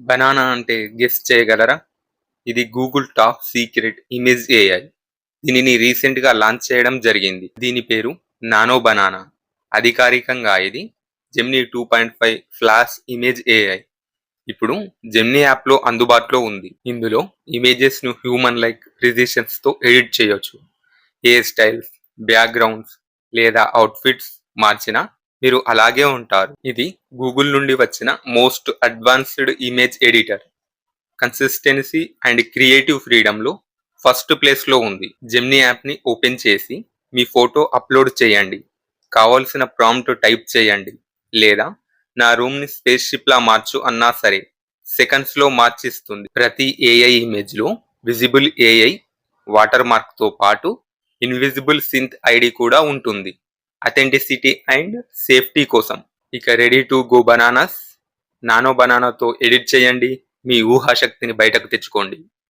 Banana అంటే guess చేయగలరా? ఇది Google top secret image AI. దీనిని రీసెంట్ గా లాంచ్ చేయడం జరిగింది. దీని పేరు నానో బనానా. అధికారికంగా ఇది జెమినీ 2.5 ఫ్లాష్ ఇమేజ్ ఏఐ. ఇప్పుడు జెమినీ యాప్ లో అందుబాటులో ఉంది. ఇందులో ఇమేజెస్ ను హ్యూమన్ లైక్ ప్రిసిషన్స్ తో ఎడిట్ చేయొచ్చు. హెయిర్ స్టైల్స్, బ్యాక్గ్రౌండ్స్ లేదా అవుట్ఫిట్స్ మార్చినా మీరు అలాగే ఉంటారు. ఇది గూగుల్ నుండి వచ్చిన most advanced image editor. Consistency and creative ఫ్రీడమ్లో ఫస్ట్ ప్లేస్లో ఉంది. జెమినీ యాప్ని ఓపెన్ చేసి మీ ఫోటో అప్లోడ్ చేయండి, కావాల్సిన ప్రాంప్ట్ టైప్ చేయండి, లేదా నా రూమ్ని స్పేస్ షిప్లా మార్చు అన్నా సరే సెకండ్స్లో మార్చిస్తుంది. ప్రతి ఏఐ ఇమేజ్లో విజిబుల్ ఏఐ వాటర్ మార్క్తో పాటు ఇన్విజిబుల్ సింత్ ఐడి కూడా ఉంటుంది, అథెంటిసిటీ అండ్ సేఫ్టీ కోసం. ఇక ready to go bananas. Nano బనానాతో ఎడిట్ చేయండి, మీ ఊహాశక్తిని బయటకు తెచ్చుకోండి.